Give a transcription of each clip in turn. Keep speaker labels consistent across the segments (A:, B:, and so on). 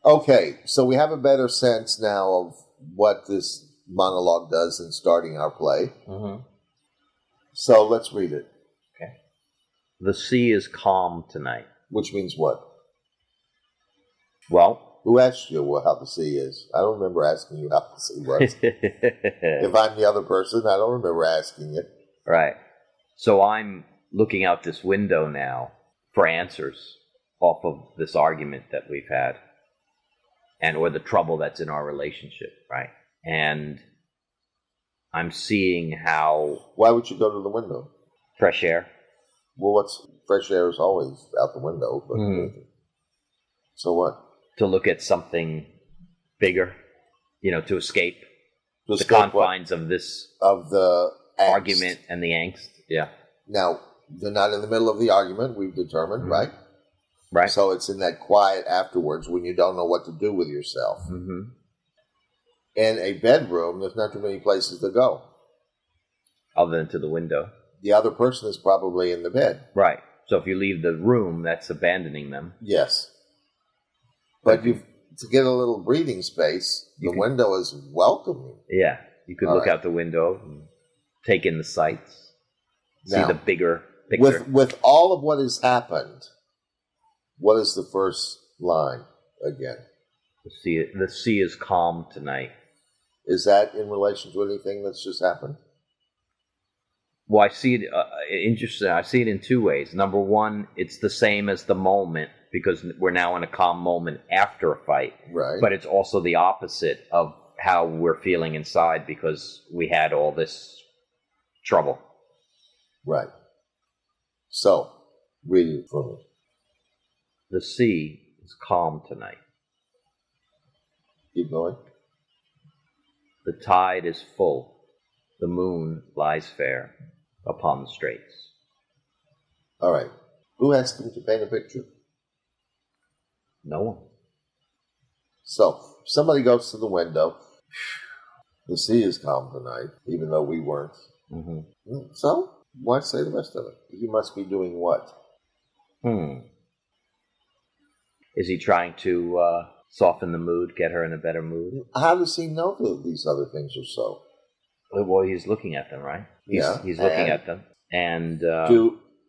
A: Okay, so we have a better sense now of what this monologue does in starting our play.
B: Mm-hmm.
A: So let's read it.
B: Okay. The sea is calm tonight.
A: Which means what?
B: Well,
A: who asked you how the sea is? I don't remember asking you how the sea was. If I'm the other person, I don't remember asking it.
B: Right. So I'm looking out this window now for answers off of this argument that we've had, or the trouble that's in our relationship, right? And I'm seeing how...
A: Why would you go to the window?
B: Fresh air.
A: Well, fresh air is always out the window. But So what?
B: To look at something bigger, to escape the confines of this...
A: Of the angst.
B: Argument and the angst, yeah.
A: Now, they're not in the middle of the argument, we've determined, right?
B: Right.
A: So it's in that quiet afterwards when you don't know what to do with yourself.
B: Mm-hmm.
A: In a bedroom, there's not too many places to go.
B: Other than to the window.
A: The other person is probably in the bed.
B: Right. So if you leave the room, that's abandoning them.
A: Yes. But to get a little breathing space, the window is welcoming.
B: Yeah. You could look out the window and take in the sights. See the bigger picture.
A: With all of what has happened, what is the first line again?
B: The sea is calm tonight.
A: Is that in relation to anything that's just happened?
B: Well, I see it interesting. I see it in two ways. Number one, it's the same as the moment because we're now in a calm moment after a fight.
A: Right.
B: But it's also the opposite of how we're feeling inside because we had all this trouble.
A: Right. So, read it for me.
B: The sea is calm tonight.
A: Keep going.
B: The tide is full. The moon lies fair upon the straits.
A: All right. Who asked him to paint a picture?
B: No one.
A: So, somebody goes to the window. The sea is calm tonight, even though we weren't.
B: Mm-hmm.
A: So, why say the rest of it? You must be doing what?
B: Is he trying to soften the mood, get her in a better mood?
A: How does he know that these other things are so?
B: Well, he's looking at them, right? He's looking at them. And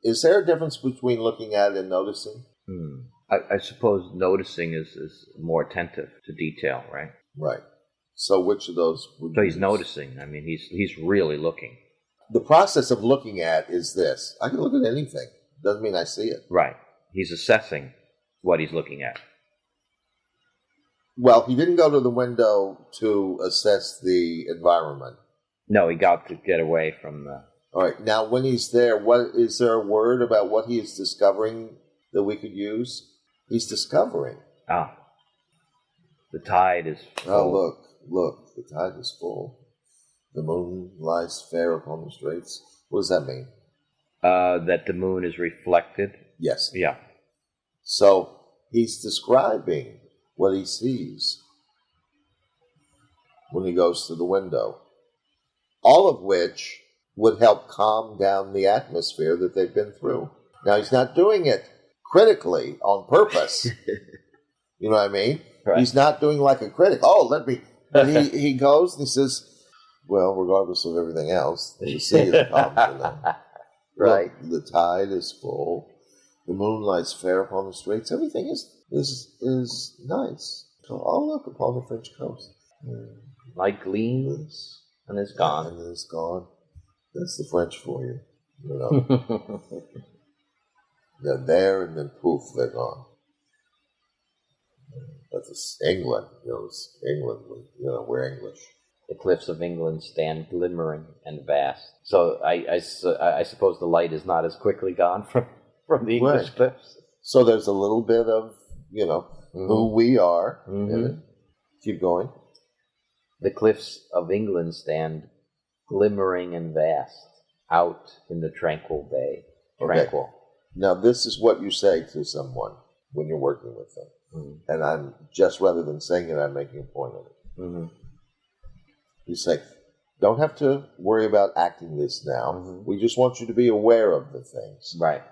A: is there a difference between looking at and noticing?
B: I suppose noticing is more attentive to detail, right?
A: Right. So which of those would
B: So he's noticing. I mean, he's really looking.
A: The process of looking at is this. I can look at anything. Doesn't mean I see it.
B: Right. He's assessing what he's looking at.
A: Well, he didn't go to the window to assess the environment.
B: No, he got to get away from the...
A: All right. Now, when he's there, is there a word about what he is discovering that we could use? He's discovering.
B: The tide is full.
A: Oh, look. The tide is full. The moon lies fair upon the straits. What does that mean?
B: That the moon is reflected.
A: Yes.
B: Yeah.
A: So he's describing what he sees when he goes to the window. All of which would help calm down the atmosphere that they've been through. Now, he's not doing it critically on purpose. You know what I mean?
B: Right.
A: He's not doing like a critic. But he goes and he says, well, regardless of everything else, the sea is calm tonight.
B: Right.
A: Look, the tide is full. The moon lies fair upon the straits. Everything is nice. So I'll look upon the French coast.
B: Light gleams and is gone.
A: And it's gone. That's the French for you. You know. They're there and then poof, they're gone. That's England. England. We're English.
B: The cliffs of England stand glimmering and vast. So I suppose the light is not as quickly gone from the English
A: Right.
B: cliffs.
A: So there's a little bit of, who we are. in it. Keep going.
B: The cliffs of England stand glimmering and vast out in the tranquil bay.
A: Okay.
B: Tranquil.
A: Now, this is what you say to someone when you're working with them. And I'm just, rather than saying it, I'm making a point of it.
B: Mm-hmm.
A: You say, don't have to worry about acting this now. We just want you to be aware of the things.
B: Right.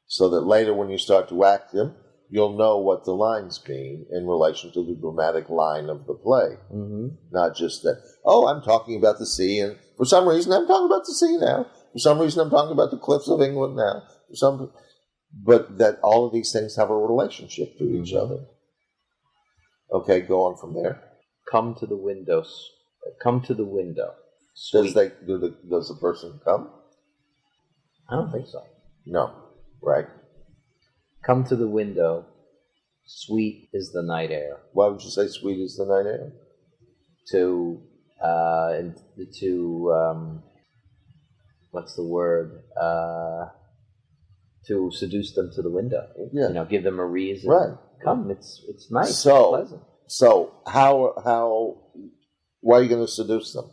A: So that later when you start to act them, you'll know what the lines mean in relation to the dramatic line of the play. Not just that, I'm talking about the sea, and for some reason I'm talking about the sea now. For some reason I'm talking about the cliffs of England now. But that all of these things have a relationship to each other. Okay, go on from there.
B: Come to the windows. Come to the window.
A: Does
B: Sweet.
A: does the person come?
B: I don't think so.
A: No. Right?
B: Come to the window. Sweet is the night air.
A: Why would you say sweet is the night air?
B: What's the word? To seduce them to the window.
A: Yeah.
B: Give them a reason.
A: Right.
B: Come, it's nice.
A: So-
B: it's pleasant.
A: So why are you going to seduce them?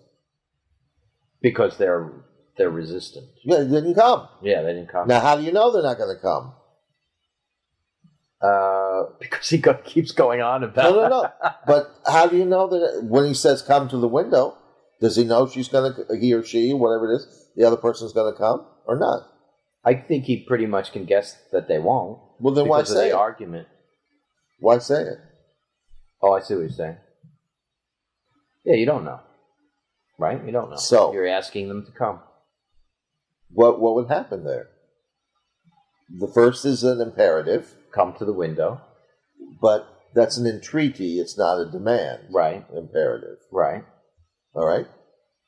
B: Because they're resistant.
A: Yeah, they didn't come.
B: Yeah, they didn't come.
A: Now, how do you know they're not going to come?
B: Because he keeps going on about.
A: No. But how do you know that when he says come to the window, does he know he or she, whatever it is, the other person's going to come or not?
B: I think he pretty much can guess that they won't.
A: Well, then why
B: because of
A: say
B: the
A: it?
B: argument.
A: Why say it?
B: Oh, I see what you're saying. Yeah, you don't know, right? You don't know.
A: So-
B: you're asking them to come.
A: What would happen there? The first is an imperative,
B: Come to the window.
A: but that's an entreaty. It's not a demand.
B: Right.
A: Imperative.
B: Right.
A: All right?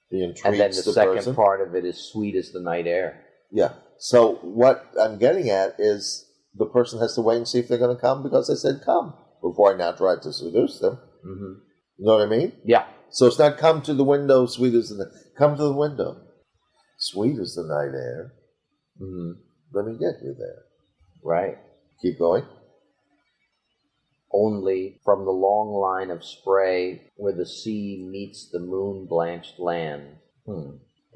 A: He entreats
B: And then the second
A: person.
B: part of it is sweet as the night air.
A: Yeah. So what I'm getting at is the person has to wait and see if they're going to come because they said come before I now try to seduce them.
B: Mm-hmm.
A: You know what I mean?
B: Yeah.
A: So it's not come to the window, sweet as the come to the window, sweet as the night air.
B: Mm-hmm.
A: Let me get you there.
B: Right.
A: Keep going.
B: Only from the long line of spray where the sea meets the moon-blanched land.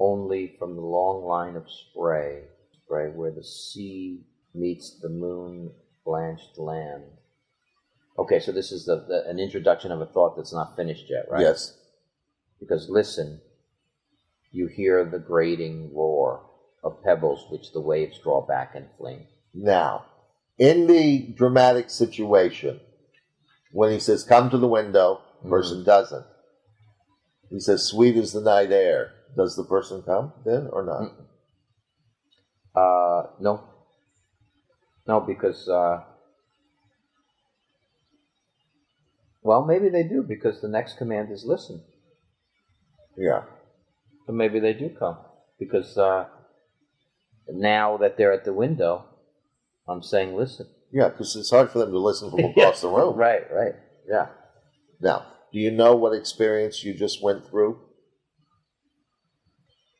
B: Only from the long line of spray where the sea meets the moon-blanched land. Okay, so this is an introduction of a thought that's not finished yet, right?
A: Yes.
B: Because listen, you hear the grating roar of pebbles which the waves draw back and fling.
A: Now, in the dramatic situation, when he says come to the window, the person doesn't. He says sweet as the night air. Does the person come then or not?
B: No. No, because, well, maybe they do, because the next command is listen.
A: Yeah.
B: So maybe they do come, because now that they're at the window, I'm saying listen.
A: Yeah, because it's hard for them to listen from across the room.
B: Right, yeah.
A: Now, do you know what experience you just went through?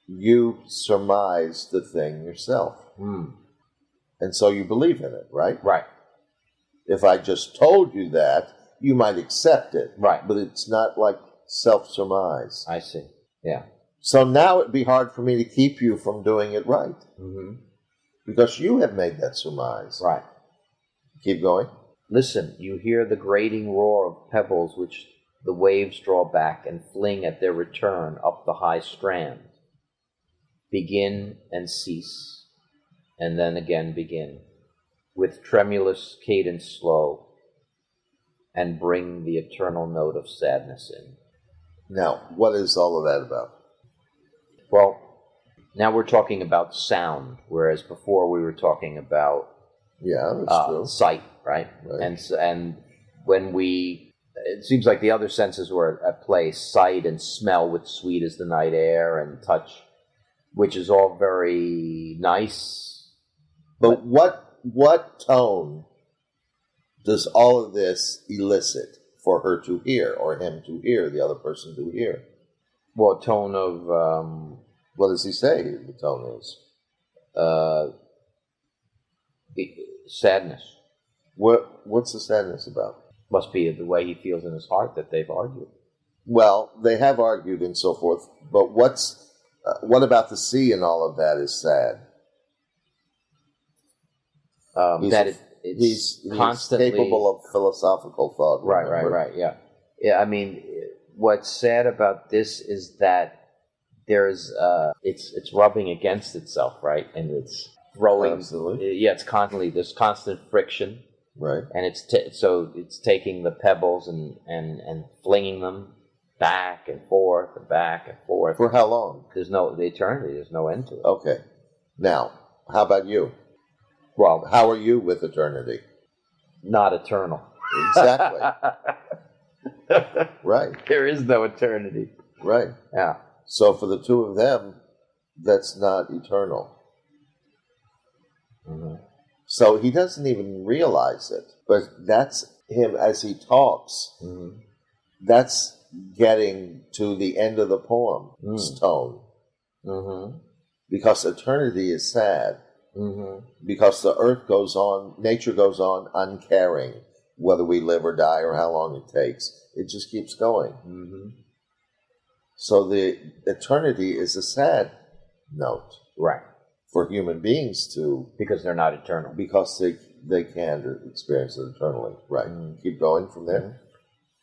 A: You surmised the thing yourself. And so you believe in it, right?
B: Right.
A: If I just told you that, you might accept it.
B: Right.
A: But it's not like self-surmise.
B: I see. Yeah.
A: So now it'd be hard for me to keep you from doing it right. Because you have made that surmise.
B: Right.
A: Keep going.
B: Listen, you hear the grating roar of pebbles which the waves draw back and fling at their return up the high strand. Begin and cease, and then again begin, with tremulous cadence slow, and bring the eternal note of sadness in.
A: Now, what is all of that about?
B: Well, now we're talking about sound, whereas before we were talking about
A: Yeah, that's true.
B: sight, right?
A: Right.
B: And when it seems like the other senses were at play, sight and smell with sweet as the night air and touch, which is all very nice.
A: But what tone does all of this elicit for her to hear or him to hear, the other person to hear?
B: Well, tone of
A: What does he say the tone is?
B: uh, sadness.
A: What's the sadness about?
B: Must be the way he feels in his heart that they've argued.
A: Well, they have argued and so forth, but what about the sea and all of that is sad? He's
B: constantly
A: capable of philosophical thought. remember?
B: Right. Yeah. I mean, what's sad about this is that there's it's rubbing against itself, right? And it's throwing.
A: Absolutely.
B: Yeah, there's constant friction,
A: Right.
B: and so it's taking the pebbles and flinging them back and forth and back and forth.
A: For how long?
B: There's the eternity. There's no end to it.
A: Okay. Now, how about you?
B: Well,
A: How are you with eternity?
B: not eternal.
A: Exactly. Right.
B: There is no eternity.
A: Right.
B: Yeah.
A: So for the two of them, that's not eternal.
B: Mm-hmm.
A: So he doesn't even realize it. But that's him as he talks.
B: Mm-hmm.
A: That's getting to the end of the poem's tone.
B: Mm-hmm.
A: Because eternity is sad.
B: Mm-hmm.
A: Because the earth goes on, nature goes on uncaring whether we live or die or how long it takes. It just keeps going.
B: Mm-hmm.
A: So the eternity is a sad note
B: Right.
A: for human beings to,
B: Because they're not eternal.
A: because they can't experience it eternally. Right.
B: Mm.
A: Keep going from there.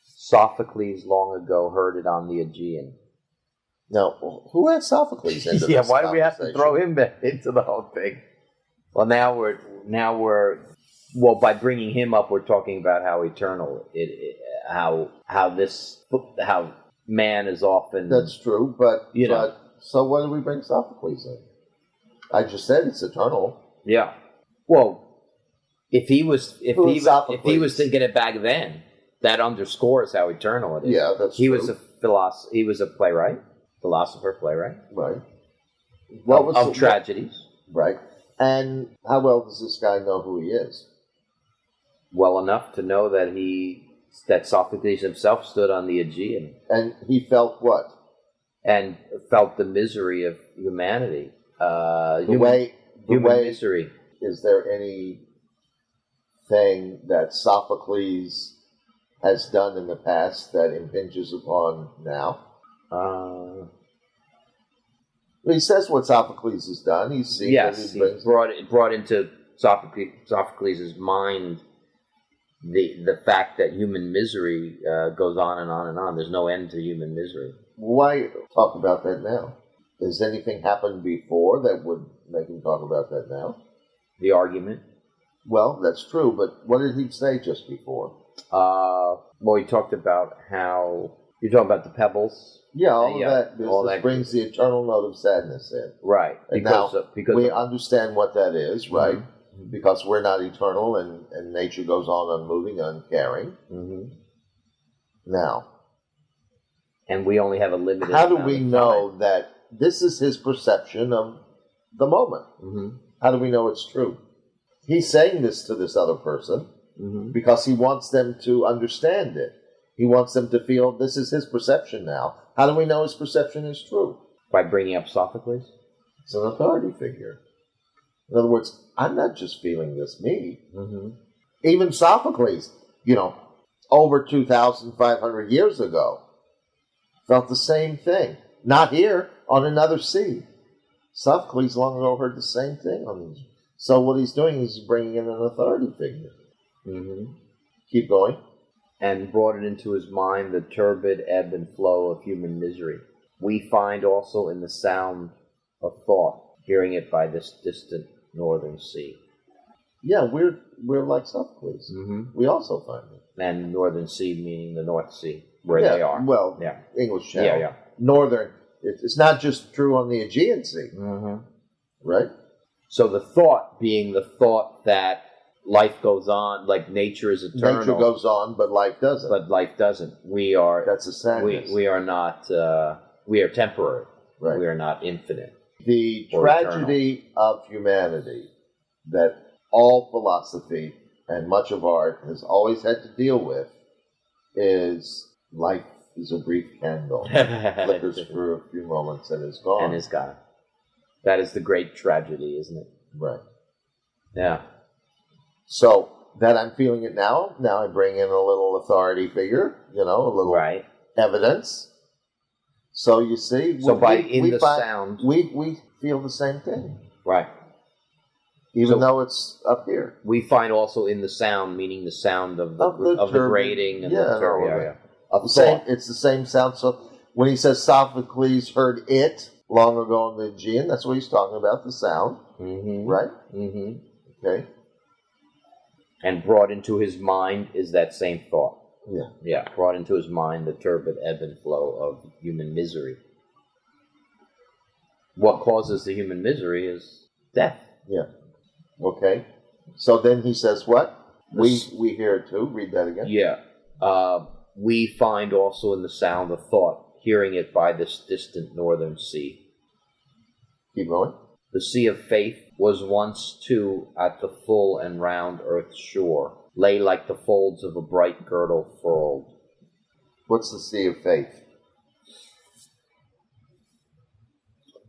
B: Sophocles long ago heard it on the Aegean.
A: Now, who has Sophocles into
B: Yeah,
A: this
B: why do we have to
A: conversation?
B: throw him back into the whole thing? Well, now we're by bringing him up, we're talking about how eternal how man is often.
A: That's true, but
B: You know.
A: but so what do we bring Sophocles in? I just said it's eternal.
B: Yeah. Well, if he was
A: Sophocles?
B: thinking it back then, that underscores how eternal it is.
A: Yeah, that's
B: he
A: true.
B: was he was a philosopher playwright
A: Right.
B: of tragedies.
A: Right. And how well does this guy know who he is?
B: Well enough to know that Sophocles himself stood on the Aegean
A: And he felt what?
B: and felt the misery of humanity.
A: The
B: Human
A: way,
B: misery.
A: is there anything that Sophocles has done in the past that impinges upon now? He says what Sophocles has done. He's seen
B: Yes,
A: that
B: he
A: he brings
B: brought into Sophocles' mind the fact that human misery goes on and on and on. There's no end to human misery.
A: Why talk about that now? Has anything happened before that would make him talk about that now?
B: The argument.
A: Well, that's true, but what did he say just before?
B: Well, he talked about how you're talking about the pebbles,
A: Yeah, all
B: Yeah,
A: of that. This
B: all that-
A: brings the eternal note of sadness in.
B: right?
A: And
B: Because
A: now
B: because
A: we
B: of-
A: understand what that is, right?
B: Mhm.
A: Because we're not eternal and nature goes on unmoving, uncaring.
B: Mhm.
A: Now,
B: and we only have a limited.
A: how do
B: amount
A: we
B: of
A: know
B: time.
A: that this is his perception of the moment?
B: Mhm.
A: How do we know it's true? He's saying this to this other person
B: Mhm.
A: because he wants them to understand it. He wants them to feel this is his perception now. How do we know his perception is true?
B: By bringing up Sophocles.
A: It's an authority figure. In other words, I'm not just feeling this, me.
B: Mm-hmm.
A: Even Sophocles, over 2,500 years ago, felt the same thing. Not here, on another sea. Sophocles long ago heard the same thing on these. So what he's doing is he's bringing in an authority figure.
B: Mm-hmm.
A: Keep going.
B: And brought it into his mind the turbid ebb and flow of human misery. We find also in the sound of thought, hearing it by this distant northern sea.
A: Yeah, we're like Sophocles.
B: Mm-hmm.
A: We also find it.
B: And northern sea meaning the North Sea, where they are.
A: Well,
B: Yeah.
A: English Channel.
B: Yeah.
A: Northern. It's not just true on the Aegean Sea,
B: Mm-hmm.
A: right?
B: So the thought being the thought that life goes on, like nature is eternal.
A: Nature goes on, but life doesn't.
B: But life doesn't. We are.
A: That's a sadness.
B: We are not. We are temporary.
A: Right.
B: We are not infinite.
A: The
B: Or
A: tragedy of humanity that all philosophy and much of art has always had to deal with is life is a brief candle. Flickers for a few moments and is gone.
B: And is gone. That is the great tragedy, isn't it?
A: Right.
B: Yeah.
A: So that I'm feeling it now. Now I bring in a little authority figure, a little
B: Right.
A: evidence. So you see,
B: So sound.
A: We feel the same thing.
B: Right.
A: Even though it's up here.
B: We find also in the sound, meaning the sound of the grating and the turbine.
A: It's the same sound. So when he says Sophocles heard it long ago in the Aegean, that's what he's talking about, the sound.
B: Mm-hmm.
A: Right?
B: Mm-hmm.
A: Okay.
B: And brought into his mind is that same thought.
A: Yeah.
B: Yeah, brought into his mind the turbid ebb and flow of human misery. What causes the human misery is death.
A: Yeah. Okay. So then he says what? We hear it too. Read that again.
B: Yeah. We find also in the sound of thought, hearing it by this distant northern sea.
A: Keep going.
B: The sea of faith was once too at the full and round earth's shore, lay like the folds of a bright girdle furled.
A: What's the sea of faith?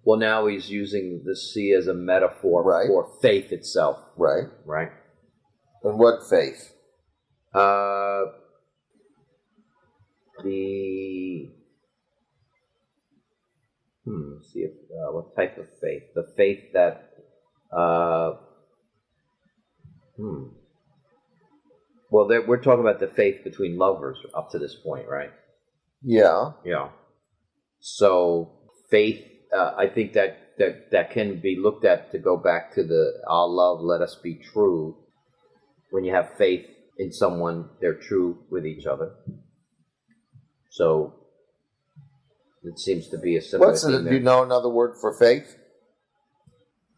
B: Well, now he's using the sea as a metaphor for faith itself.
A: Right.
B: Right.
A: And what faith?
B: What type of faith? The faith that, Well, we're talking about the faith between lovers up to this point, right?
A: Yeah.
B: Yeah. So faith, I think that can be looked at to go back to the "Our love, let us be true." When you have faith in someone, they're true with each other. So it seems to be a similar thing there.
A: Do you know another word for faith?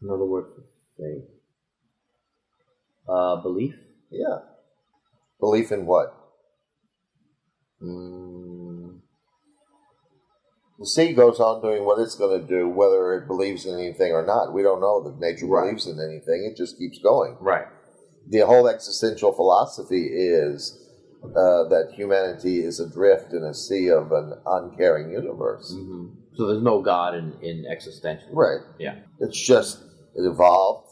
B: Another word for faith. Belief?
A: Yeah. Belief in what? The sea goes on doing what it's going to do, whether it believes in anything or not. We don't know that nature believes in anything. It just keeps going.
B: Right.
A: The whole existential philosophy is that humanity is adrift in a sea of an uncaring universe.
B: Mm-hmm. So there's no God in existential.
A: Right.
B: Yeah.
A: It's just, it evolved.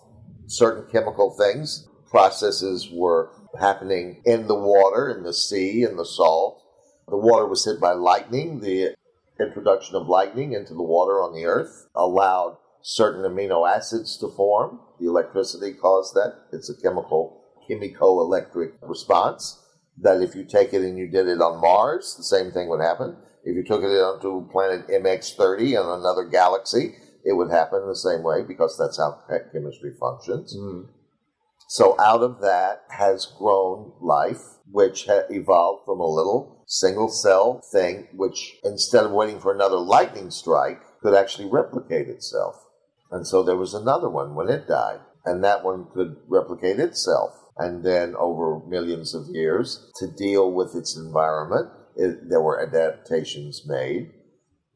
A: Certain chemical things, processes were happening in the water, in the sea, in the salt. The water was hit by lightning. The introduction of lightning into the water on the earth allowed certain amino acids to form. The electricity caused that. It's a chemico-electric response that if you take it and you did it on Mars, the same thing would happen. If you took it onto planet MX30 in another galaxy, it would happen the same way because that's how chemistry functions. Mm-hmm. So out of that has grown life, which evolved from a little single cell thing, which instead of waiting for another lightning strike, could actually replicate itself. And so there was another one when it died, and that one could replicate itself. And then over millions of years, to deal with its environment, there were adaptations made.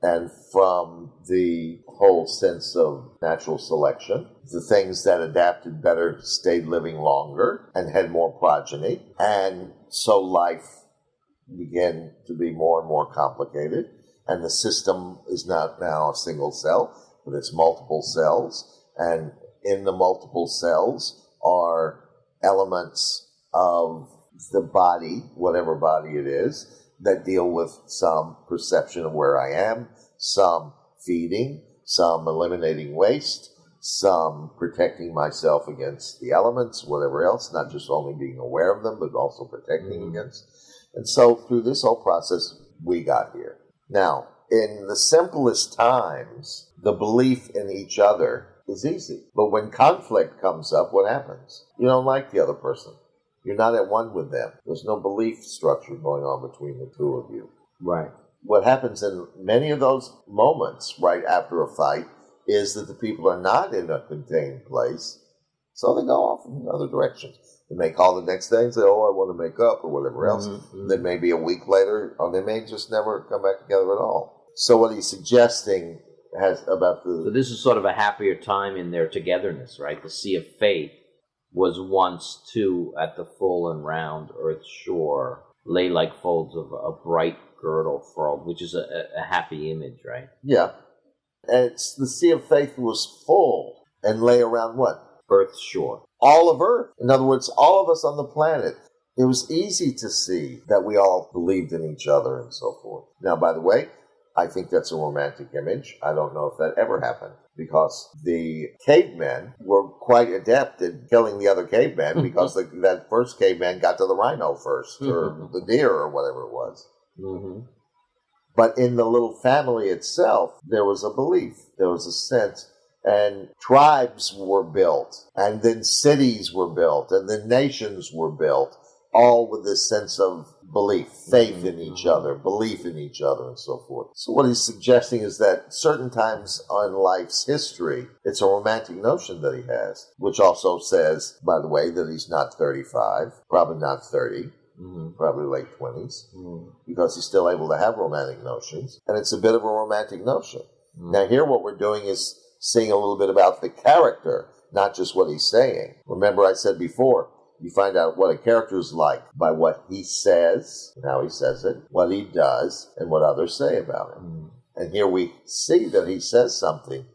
A: And from the whole sense of natural selection, the things that adapted better stayed living longer and had more progeny. And so life began to be more and more complicated. And the system is not now a single cell, but it's multiple cells. And in the multiple cells are elements of the body, whatever body it is, that deal with some perception of where I am, some feeding, some eliminating waste, some protecting myself against the elements, whatever else, not just only being aware of them, but also protecting against. And so through this whole process, we got here. Now, in the simplest times, the belief in each other is easy. But when conflict comes up, what happens? You don't like the other person. You're not at one with them. There's no belief structure going on between the two of you.
B: Right.
A: What happens in many of those moments right after a fight is that the people are not in a contained place, so they go off in other directions. They may call the next day and say, oh, I want to make up, or whatever else. Mm-hmm. Then maybe a week later, or they may just never come back together at all. So what he's suggesting So
B: this is sort of a happier time in their togetherness, right? The sea of faith was once too at the full and round earth's shore, lay like folds of a bright girdle furled, which is a happy image, right?
A: Yeah. And it's the sea of faith was full and lay around what?
B: Earth's shore.
A: All of Earth. In other words, all of us on the planet. It was easy to see that we all believed in each other and so forth. Now, by the way, I think that's a romantic image. I don't know if that ever happened because the cavemen were quite adept at killing the other cavemen because that first caveman got to the rhino first or the deer or whatever it was.
B: Mm-hmm.
A: But in the little family itself, there was a belief, there was a sense, and tribes were built, and then cities were built, and then nations were built, all with this sense of belief, faith in each other, belief in each other, and so forth. So what he's suggesting is that certain times in life's history, it's a romantic notion that he has, which also says, by the way, that he's not 35, probably not 30, probably late 20s, because he's still able to have romantic notions, and it's a bit of a romantic notion. Now here what we're doing is seeing a little bit about the character, not just what he's saying. Remember I said before, you find out what a character is like by what he says, and how he says it, what he does, and what others say about him. And here we see that he says something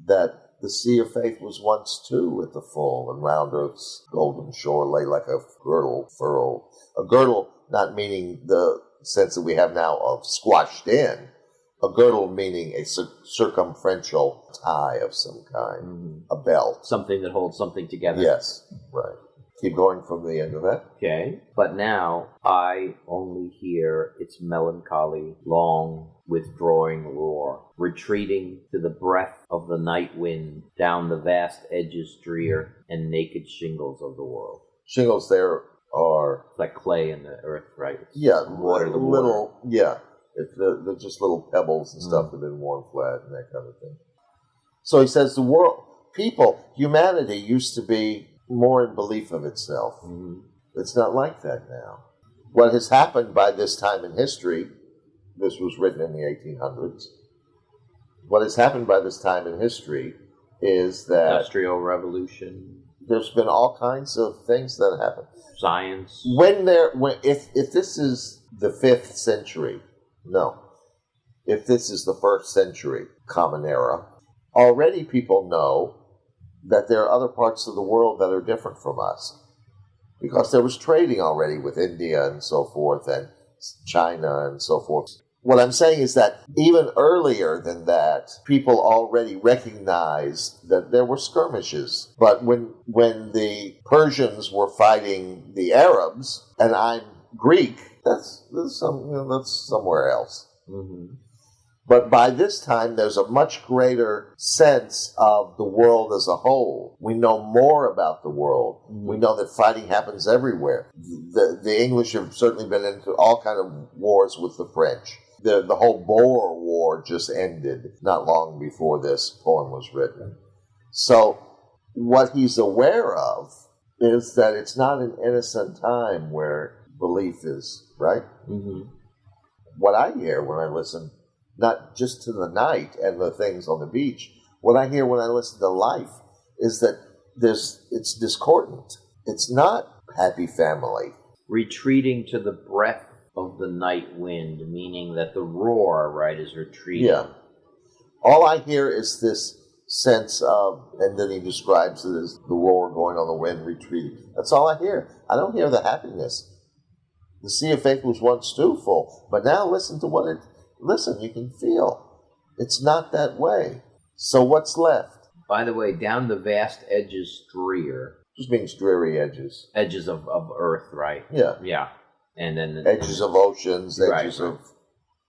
A: that the sea of faith was once too at the full, and round earth's golden shore lay like a girdle furled. A girdle not meaning the sense that we have now of squashed in, a girdle meaning a circumferential tie of some kind, a belt.
B: Something that holds something together.
A: Yes, right. Keep going from the end of that.
B: Okay. But now I only hear its melancholy, long, withdrawing roar, retreating to the breath of the night wind down the vast edges drear and naked shingles of the world.
A: Shingles there are...
B: like clay in the earth, right?
A: Yeah,
B: water, the
A: little, water. Yeah. They're just little pebbles and stuff that have been worn flat and that kind of thing. So he says the world, people, humanity used to be more in belief of itself. It's not like that now. What has happened by this time in history, this was written in the 1800s, what has happened by this time in history is that...
B: Industrial Revolution.
A: There's been all kinds of things that happen.
B: Science.
A: If this is the 5th century, no. If this is the 1st century, Common Era, already people know that there are other parts of the world that are different from us. Because there was trading already with India and so forth, and China and so forth. What I'm saying is that even earlier than that, people already recognized that there were skirmishes. But when the Persians were fighting the Arabs, and I'm Greek, that's somewhere else. But by this time, there's a much greater sense of the world as a whole. We know more about the world. We know that fighting happens everywhere. The English have certainly been into all kind of wars with the French. The whole Boer War just ended not long before this poem was written. So what he's aware of is that it's not an innocent time where belief is, right? What I hear when I listen, not just to the night and the things on the beach, what I hear when I listen to life is that it's discordant. It's not happy family.
B: Retreating to the breath of the night wind, meaning that the roar, right, is retreating.
A: Yeah. All I hear is this sense of, and then he describes it as the roar going on the wind retreating. That's all I hear. I don't hear the happiness. The sea of faith was once too full, but now listen to what it... Listen, you can feel. It's not that way. So what's left?
B: By the way, down the vast edges drear.
A: Just means dreary edges.
B: Edges of earth, right?
A: Yeah.
B: Yeah. And then...
A: edges of oceans, edges of...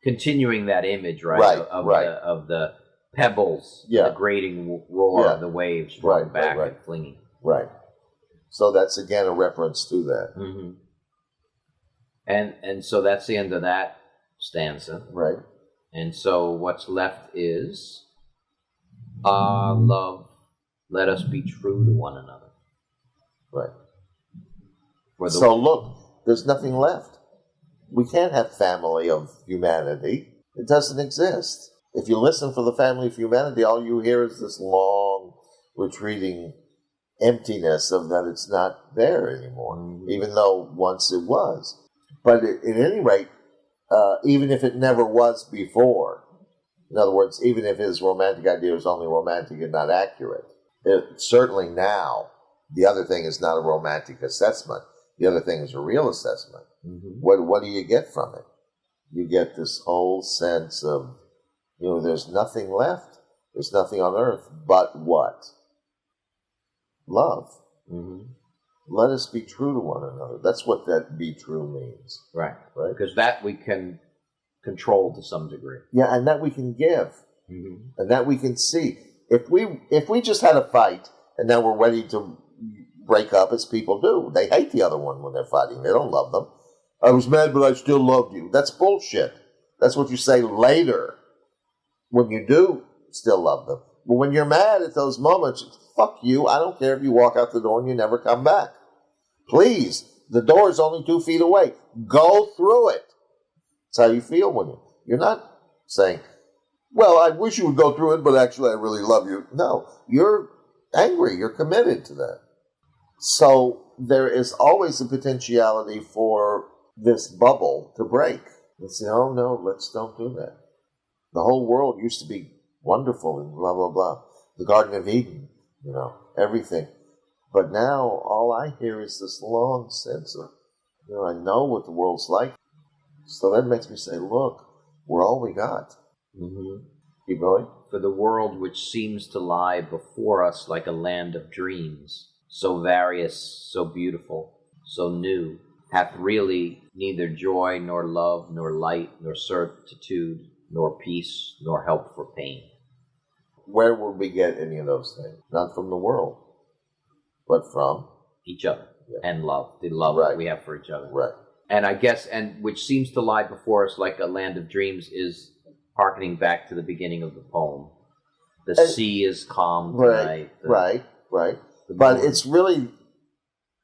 B: Continuing that image, right? Of the pebbles, the grating roar of the waves from back and flinging.
A: Right. So that's, again, a reference to that.
B: And so that's the end of that stanza.
A: Right.
B: And so what's left is, love, let us be true to one another.
A: Right. So look, there's nothing left. We can't have family of humanity. It doesn't exist. If you listen for the family of humanity, all you hear is this long, retreating emptiness of that it's not there anymore, even though once it was. But at any rate, even if it never was before, in other words, even if his romantic idea was only romantic and not accurate, certainly now, the other thing is not a romantic assessment. The other thing is a real assessment.
B: Mm-hmm.
A: What do you get from it? You get this whole sense of, there's nothing left. There's nothing on earth but what? Love.
B: Mm-hmm.
A: Let us be true to one another. That's what that be true means.
B: Right.
A: Right?
B: Because that we can control to some degree.
A: Yeah, and that we can give.
B: Mm-hmm.
A: And that we can see. If we just had a fight and now we're ready to break up, as people do, they hate the other one when they're fighting. They don't love them. I was mad, but I still loved you. That's bullshit. That's what you say later when you do still love them. But when you're mad at those moments, fuck you. I don't care if you walk out the door and you never come back. Please, the door is only 2 feet away. Go through it. That's how you feel when you're not saying, well, I wish you would go through it, but actually I really love you. No, you're angry. You're committed to that. So there is always a potentiality for this bubble to break. And say, oh no, let's don't do that. The whole world used to be wonderful and blah, blah, blah. The Garden of Eden, everything. But now all I hear is this long sense of, I know what the world's like. So that makes me say, look, we're all we got.
B: Mm-hmm.
A: Keep going.
B: For the world which seems to lie before us like a land of dreams, so various, so beautiful, so new, hath really neither joy, nor love, nor light, nor certitude, nor peace, nor help for pain.
A: Where would we get any of those things? Not from the world, but from
B: each other.
A: Yeah.
B: And love, the love
A: Right.
B: that we have for each other.
A: Right.
B: And I guess, and which seems to lie before us like a land of dreams is hearkening back to the beginning of the poem. The sea is calm tonight.
A: Right. But it's really,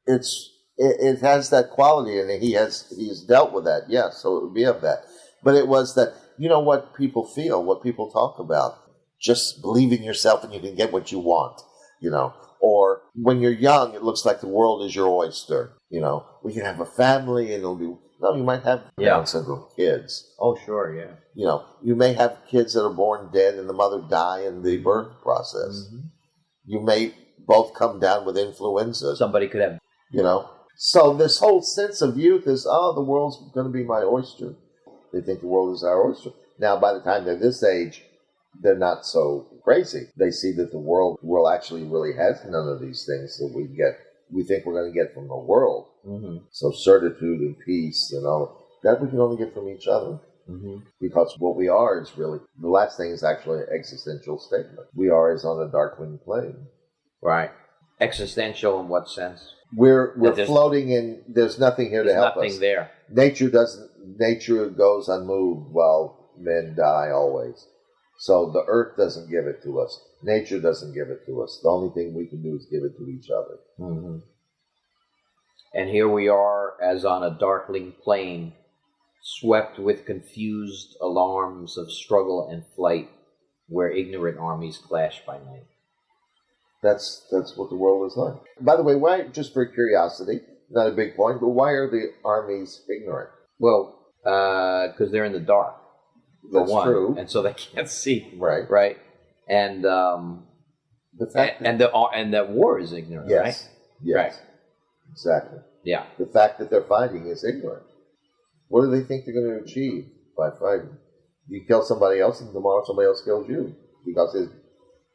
A: it has that quality, and he's dealt with that. Yes, so it would be of that. But it was that, what people feel, what people talk about. Just believe in yourself and you can get what you want, Or when you're young, it looks like the world is your oyster, We can have a family and it'll be, you might have Down syndrome kids.
B: Oh, sure, yeah.
A: You may have kids that are born dead and the mother die in the birth process.
B: Mm-hmm.
A: You may both come down with influenza.
B: Somebody could have,
A: So this whole sense of youth is, the world's going to be my oyster. They think the world is our oyster. Now, by the time they're this age, they're not so crazy. They see that the world actually really has none of these things that we think we're going to get from the world.
B: mm-hmm.
A: So certitude and peace and all that we can only get from each other.
B: Mm-hmm.
A: Because what we are is really, the last thing is actually an existential statement. We are is on a darkling plane.
B: Right. Existential in what sense?
A: We're floating in, there's nothing here to help us.
B: There's nothing there.
A: Nature goes unmoved while men die always. So the earth doesn't give it to us. Nature doesn't give it to us. The only thing we can do is give it to each other.
B: Mm-hmm. And here we are as on a darkling plain, swept with confused alarms of struggle and flight, where ignorant armies clash by night.
A: That's what the world is like. By the way, why, just for curiosity, not a big point, but why are the armies ignorant?
B: Well, because they're in the dark.
A: That's true.
B: And so they can't see.
A: Right.
B: Right. And
A: the fact
B: and that war is ignorant,
A: yes,
B: right?
A: Yes.
B: Right.
A: Exactly.
B: Yeah.
A: The fact that they're fighting is ignorant. What do they think they're going to achieve by fighting? You kill somebody else, and tomorrow somebody else kills you because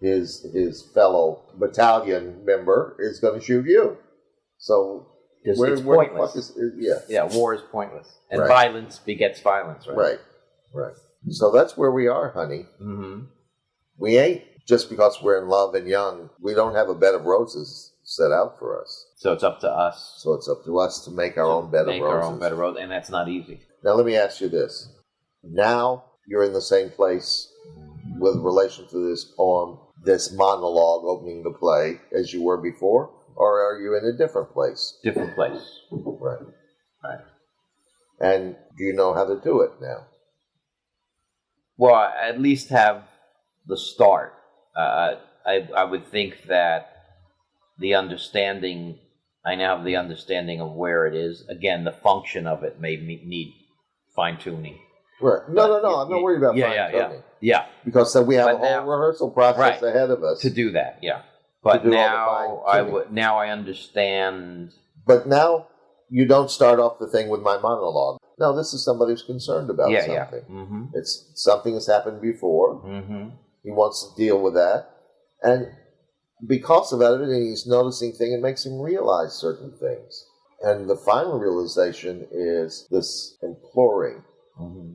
A: his fellow battalion member is going to shoot you. So
B: It's pointless. War is pointless, and violence begets violence. Right.
A: Right. So that's where we are, honey.
B: Mm-hmm.
A: We ain't just because we're in love and young. We don't have a bed of roses set out for us.
B: So it's up to us.
A: So it's up to us to make our own bed of roses.
B: And that's not easy.
A: Now let me ask you this. Now you're in the same place with relation to this poem, this monologue opening the play as you were before, or are you in a different place?
B: Different place.
A: Right.
B: Right.
A: And do you know how to do it now?
B: Well, I at least have the start. I would think that the understanding I now have the understanding of where it is. Again, the function of it may need fine tuning.
A: Right. No. I'm not worried about fine-tuning.
B: Yeah.
A: Because then we have
B: But
A: a whole
B: now-
A: rehearsal process ahead of us.
B: To do that, yeah. But
A: do all the
B: now
A: fine-tuning.
B: now I understand.
A: But now you don't start off the thing with my monologue. No, this is somebody who's concerned about
B: Yeah,
A: something.
B: yeah. Mm-hmm.
A: It's something has happened before.
B: Mm-hmm.
A: He wants to deal with that. And because of that, he's noticing things, it makes him realize certain things. And the final realization is this imploring
B: Mm-hmm.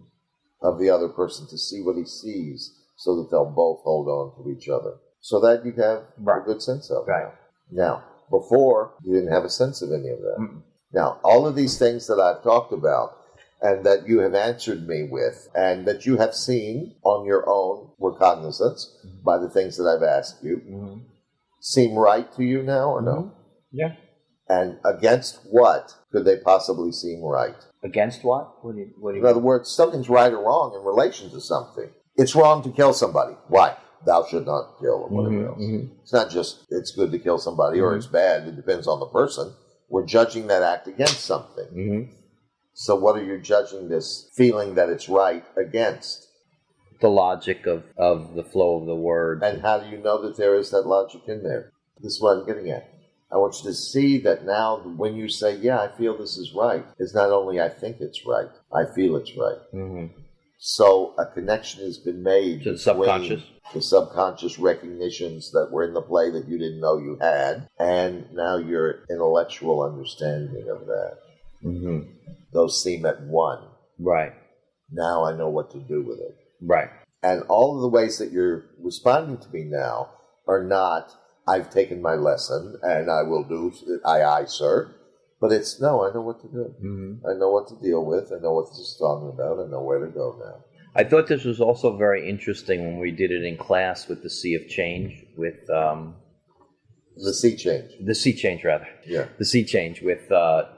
A: of the other person to see what he sees so that they'll both hold on to each other. So that you have
B: Right.
A: a good sense of.
B: Right.
A: Now, before, you didn't have a sense of any of that.
B: Mm-mm.
A: Now, all of these things that I've talked about and that you have answered me with and that you have seen on your own, were cognizant by the things that I've asked you,
B: Mm-hmm.
A: seem right to you now or no?
B: Yeah.
A: And against what could they possibly seem right?
B: Against what? What do you
A: In other words, something's right or wrong in relation to something. It's wrong to kill somebody. Why? Thou should not kill, or whatever else. It's not just it's good to kill somebody or it's bad. It depends on the person. We're judging that act against something.
B: Mm-hmm.
A: So what are you judging this feeling that it's right against?
B: The logic of the flow of the words.
A: And how do you know that there is that logic in there? This is what I'm getting at. I want you to see that now when you say, yeah, I feel this is right, it's not only I think it's right, I feel it's right.
B: Mm-hmm.
A: So a connection has been made
B: To the
A: between
B: subconscious.
A: the subconscious recognitions that were in the play that you didn't know you had, and now your intellectual understanding of that.
B: Mm-hmm.
A: Those seem at one.
B: Right.
A: Now I know what to do with it.
B: Right.
A: And all of the ways that you're responding to me now are not, I've taken my lesson and I will do, aye, sir. But it's, no, I know what to do.
B: Mm-hmm.
A: I know what to deal with. I know what to talk about. I know where to go now.
B: I thought this was also very interesting when we did it in class with the Sea of Change, with
A: The sea change.
B: the Sea Change, rather.
A: Yeah.
B: The Sea Change with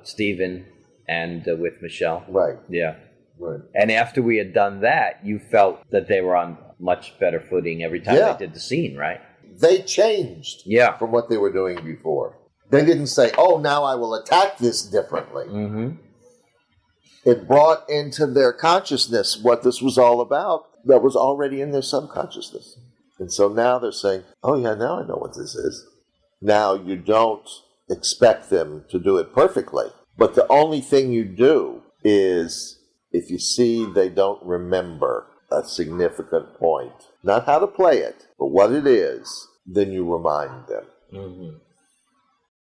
B: Stephen and with Michelle.
A: Right.
B: Yeah.
A: Right.
B: And after we had done that, you felt that they were on much better footing every time
A: Yeah.
B: they did the scene, right?
A: They changed
B: Yeah.
A: from what they were doing before. They didn't say, oh, now I will attack this differently.
B: Mm-hmm.
A: It brought into their consciousness what this was all about that was already in their subconsciousness. And so now they're saying, oh, yeah, now I know what this is. Now you don't expect them to do it perfectly. But the only thing you do is if you see they don't remember a significant point, not how to play it, but what it is, then you remind them.
B: Mm-hmm.